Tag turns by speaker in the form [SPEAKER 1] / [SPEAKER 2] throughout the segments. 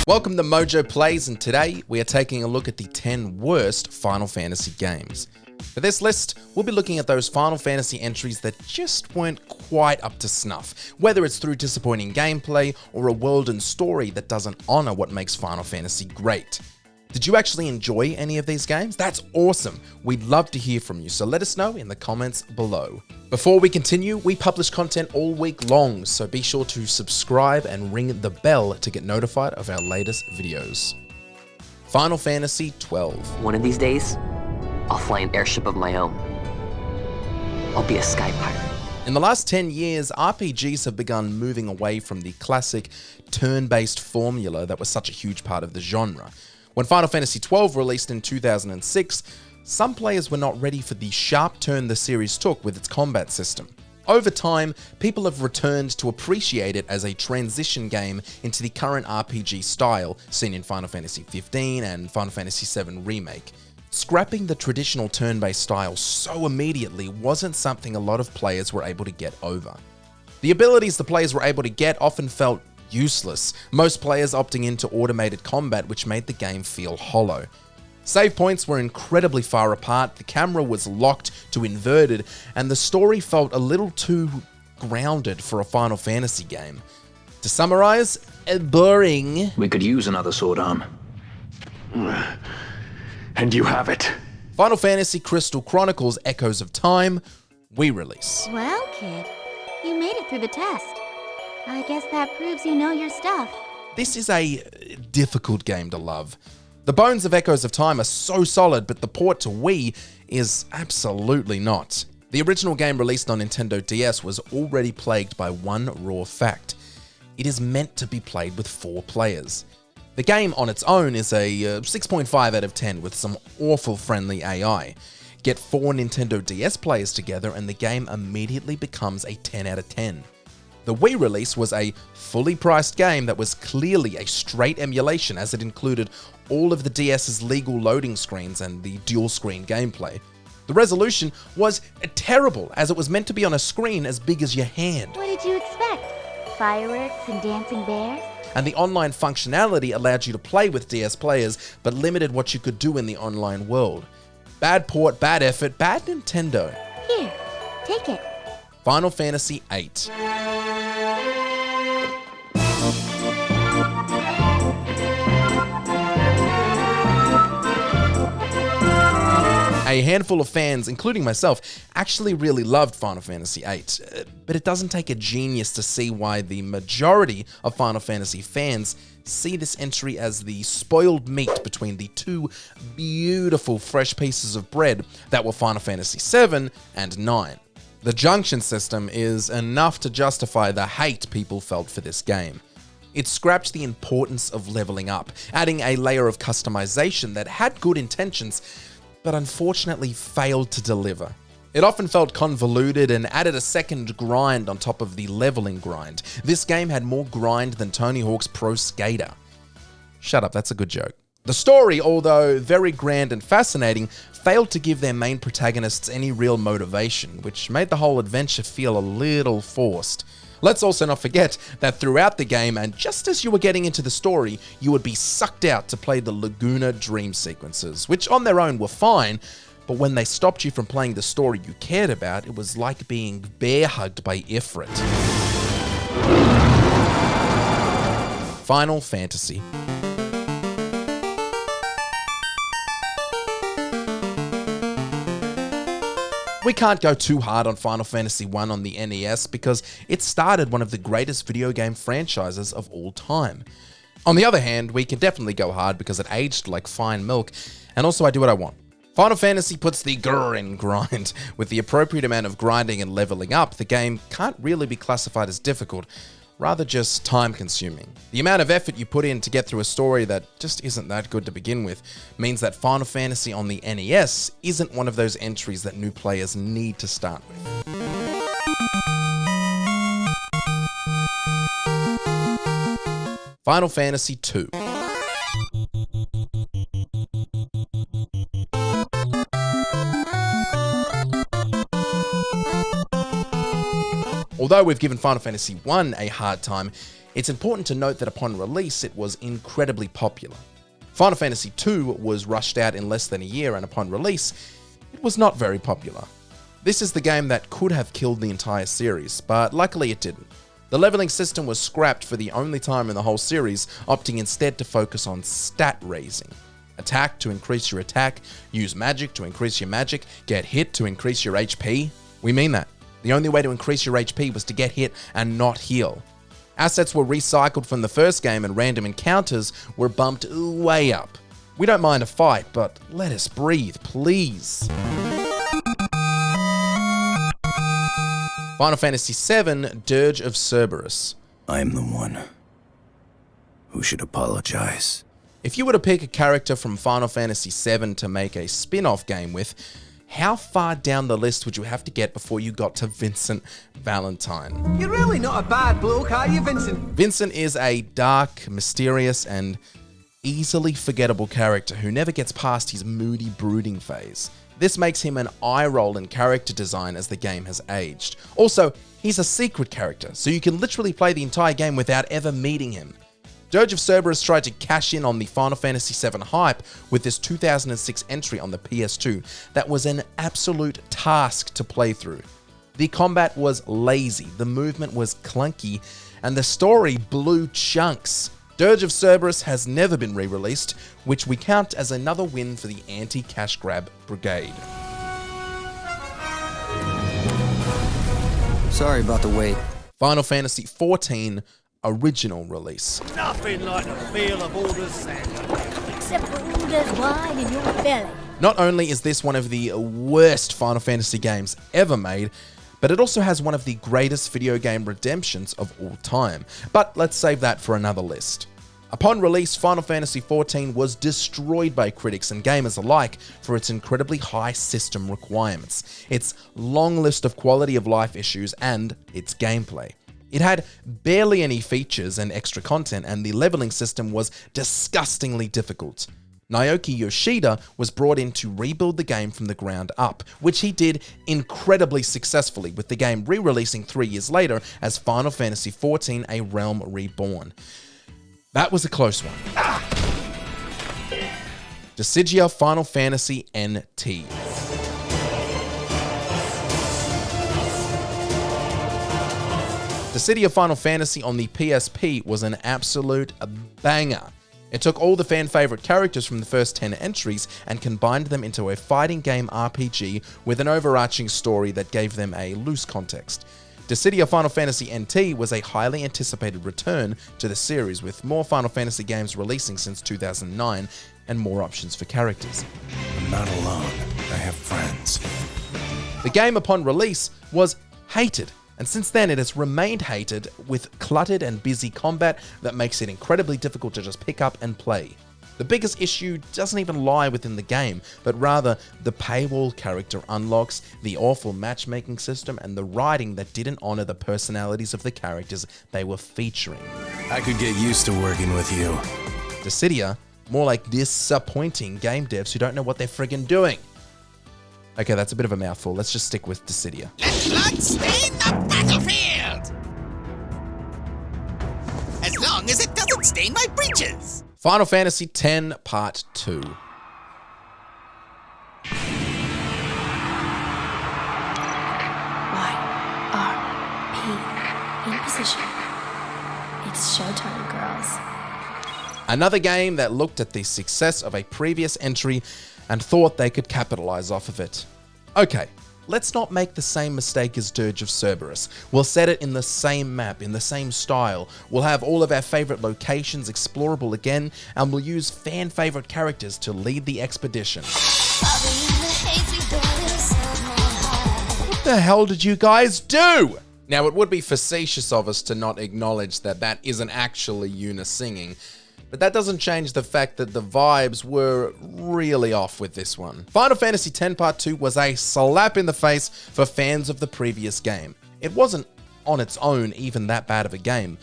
[SPEAKER 1] Welcome to Mojo Plays, and today we are taking a look at the 10 worst Final Fantasy games. For this list, we'll be looking at those Final Fantasy entries that just weren't quite up to snuff, whether it's through disappointing gameplay or a world and story that doesn't honor what makes Final Fantasy great. Did you actually enjoy any of these games? That's awesome. We'd love to hear from you, so let us know in the comments below. Before we continue, we publish content all week long, so be sure to subscribe and ring the bell to get notified of our latest videos. Final Fantasy XII.
[SPEAKER 2] One of these days, I'll fly an airship of my own. I'll be a sky pirate.
[SPEAKER 1] In the last 10 years, RPGs have begun moving away from the classic turn-based formula that was such a huge part of the genre. When Final Fantasy XII released in 2006, some players were not ready for the sharp turn the series took with its combat system. Over time, people have returned to appreciate it as a transition game into the current RPG style seen in Final Fantasy XV and Final Fantasy VII Remake. Scrapping the traditional turn-based style so immediately wasn't something a lot of players were able to get over. The abilities the players were able to get often felt useless, most players opting into automated combat, which made the game feel hollow. Save points were incredibly far apart, the camera was locked to inverted, and the story felt a little too grounded for a Final Fantasy game. To summarize, boring.
[SPEAKER 3] We could use another sword arm. And you have it.
[SPEAKER 1] Final Fantasy Crystal Chronicles Echoes of Time, re-release.
[SPEAKER 4] Well, kid, you made it through the test. I guess that proves you know your stuff.
[SPEAKER 1] This is a difficult game to love. The bones of Echoes of Time are so solid, but the port to Wii is absolutely not. The original game released on Nintendo DS was already plagued by one raw fact. It is meant to be played with 4 players. The game on its own is a 6.5 out of 10 with some awful friendly AI. Get 4 Nintendo DS players together and the game immediately becomes a 10 out of 10. The Wii release was a fully priced game that was clearly a straight emulation, as it included all of the DS's legal loading screens and the dual screen gameplay. The resolution was terrible, as it was meant to be on a screen as big as your hand.
[SPEAKER 4] What did you expect? Fireworks and dancing bears?
[SPEAKER 1] And the online functionality allowed you to play with DS players, but limited what you could do in the online world. Bad port, bad effort, bad Nintendo.
[SPEAKER 4] Here, take it.
[SPEAKER 1] Final Fantasy VIII. A handful of fans, including myself, actually really loved Final Fantasy VIII, but it doesn't take a genius to see why the majority of Final Fantasy fans see this entry as the spoiled meat between the 2 beautiful fresh pieces of bread that were Final Fantasy VII and IX. The junction system is enough to justify the hate people felt for this game. It scrapped the importance of leveling up, adding a layer of customization that had good intentions, but unfortunately failed to deliver. It often felt convoluted and added a second grind on top of the leveling grind. This game had more grind than Tony Hawk's Pro Skater. Shut up, that's a good joke. The story, although very grand and fascinating, failed to give their main protagonists any real motivation, which made the whole adventure feel a little forced. Let's also not forget that throughout the game, and just as you were getting into the story, you would be sucked out to play the Laguna dream sequences, which on their own were fine, but when they stopped you from playing the story you cared about, it was like being bear-hugged by Ifrit. Final Fantasy. We can't go too hard on Final Fantasy I on the NES because it started one of the greatest video game franchises of all time. On the other hand, we can definitely go hard because it aged like fine milk, and also I do what I want. Final Fantasy puts the grr in grind. With the appropriate amount of grinding and leveling up, the game can't really be classified as difficult, rather just time-consuming. The amount of effort you put in to get through a story that just isn't that good to begin with means that Final Fantasy on the NES isn't one of those entries that new players need to start with. Final Fantasy II. Although we've given Final Fantasy I a hard time, It's important to note that upon release, it was incredibly popular. Final Fantasy II was rushed out in less than a year, and upon release, it was not very popular. This is the game that could have killed the entire series, but luckily it didn't. The leveling system was scrapped for the only time in the whole series, opting instead to focus on stat raising. Attack to increase your attack, use magic to increase your magic, get hit to increase your HP. We mean that. The only way to increase your HP was to get hit and not heal. Assets were recycled from the first game and random encounters were bumped way up. We don't mind a fight, but let us breathe, please. Final Fantasy VII, Dirge of Cerberus.
[SPEAKER 5] I'm the one who should apologize.
[SPEAKER 1] If you were to pick a character from Final Fantasy VII to make a spin-off game with, how far down the list would you have to get before you got to Vincent Valentine?
[SPEAKER 6] You're really not a bad bloke, are you, Vincent?
[SPEAKER 1] Vincent is a dark, mysterious, and easily forgettable character who never gets past his moody, brooding phase. This makes him an eye roll in character design as the game has aged. Also, he's a secret character, so you can literally play the entire game without ever meeting him. Dirge of Cerberus tried to cash in on the Final Fantasy VII hype with this 2006 entry on the PS2 that was an absolute task to play through. The combat was lazy, the movement was clunky, and the story blew chunks. Dirge of Cerberus has never been re-released, which we count as another win for the anti-cash grab brigade.
[SPEAKER 7] Sorry about the wait.
[SPEAKER 1] Final Fantasy XIV original release.
[SPEAKER 8] Nothing like the feel of Alder's sand.
[SPEAKER 4] Except for Uda's wine in your belly.
[SPEAKER 1] Not only is this one of the worst Final Fantasy games ever made, but it also has one of the greatest video game redemptions of all time. But let's save that for another list. Upon release, Final Fantasy XIV was destroyed by critics and gamers alike for its incredibly high system requirements, its long list of quality of life issues, and its gameplay. It had barely any features and extra content, and the leveling system was disgustingly difficult. Naoki Yoshida was brought in to rebuild the game from the ground up, which he did incredibly successfully, with the game re-releasing 3 years later as Final Fantasy XIV: A Realm Reborn. That was a close one. Dissidia Final Fantasy NT. Dissidia Final Fantasy on the PSP was an absolute banger. It took all the fan favorite characters from the first 10 entries and combined them into a fighting game RPG with an overarching story that gave them a loose context. Dissidia Final Fantasy NT was a highly anticipated return to the series, with more Final Fantasy games releasing since 2009 and more options for characters.
[SPEAKER 5] I'm not alone. I have friends.
[SPEAKER 1] The game upon release was hated, and since then it has remained hated, with cluttered and busy combat that makes it incredibly difficult to just pick up and play. The biggest issue doesn't even lie within the game, but rather the paywall character unlocks, the awful matchmaking system, and the writing that didn't honor the personalities of the characters they were featuring.
[SPEAKER 5] I could get used to working with you.
[SPEAKER 1] Dissidia, more like disappointing game devs who don't know what they're friggin' doing. Okay, that's a bit of a mouthful. Let's just stick with Dissidia.
[SPEAKER 9] Let blood stain the battlefield! As long as it doesn't stain my breeches!
[SPEAKER 1] Final Fantasy X Part 2.
[SPEAKER 10] YRP in position. It's showtime, girls.
[SPEAKER 1] Another game that looked at the success of a previous entry and thought they could capitalize off of it. Okay, let's not make the same mistake as Dirge of Cerberus. We'll set it in the same map, in the same style. We'll have all of our favorite locations explorable again, and we'll use fan favorite characters to lead the expedition. What the hell did you guys do? Now, it would be facetious of us to not acknowledge that that isn't actually Yuna singing, but that doesn't change the fact that the vibes were really off with this one. Final Fantasy X Part 2 was a slap in the face for fans of the previous game. It wasn't on its own even that bad of a game,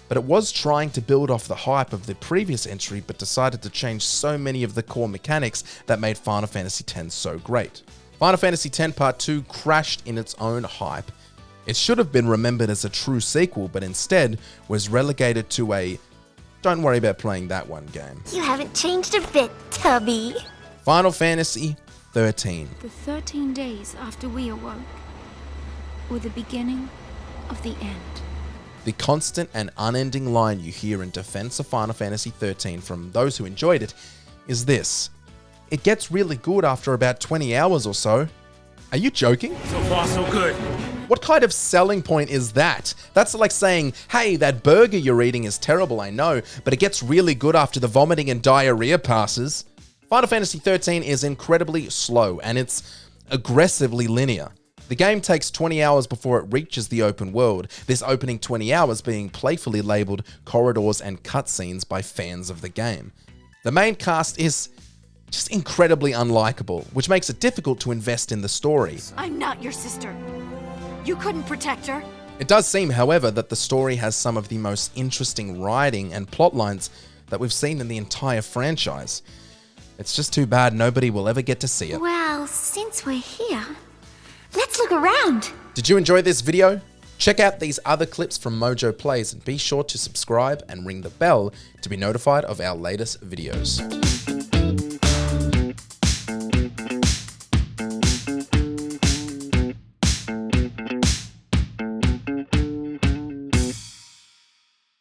[SPEAKER 1] but it was trying to build off the hype of the previous entry, but decided to change so many of the core mechanics that made Final Fantasy X so great. Final Fantasy X Part 2 crashed in its own hype. It should have been remembered as a true sequel, but instead was relegated to a don't worry about playing that one game.
[SPEAKER 10] You haven't changed a bit, Tubby.
[SPEAKER 1] Final Fantasy 13.
[SPEAKER 7] The 13 days after we awoke were the beginning of the end.
[SPEAKER 1] The constant and unending line you hear in defense of Final Fantasy 13 from those who enjoyed it is this: it gets really good after about 20 hours or so. Are you joking?
[SPEAKER 8] So far, so good.
[SPEAKER 1] What kind of selling point is that? That's like saying, hey, that burger you're eating is terrible, I know, but it gets really good after the vomiting and diarrhea passes. Final Fantasy 13 is incredibly slow, and it's aggressively linear. The game takes 20 hours before it reaches the open world, this opening 20 hours being playfully labeled corridors and cutscenes by fans of the game. The main cast is just incredibly unlikable, which makes it difficult to invest in the story.
[SPEAKER 7] I'm not your sister. You couldn't protect her.
[SPEAKER 1] It does seem, however, that the story has some of the most interesting writing and plot lines that we've seen in the entire franchise. It's just too bad nobody will ever get to see it.
[SPEAKER 4] Well, since we're here, let's look around.
[SPEAKER 1] Did you enjoy this video? Check out these other clips from Mojo Plays and be sure to subscribe and ring the bell to be notified of our latest videos.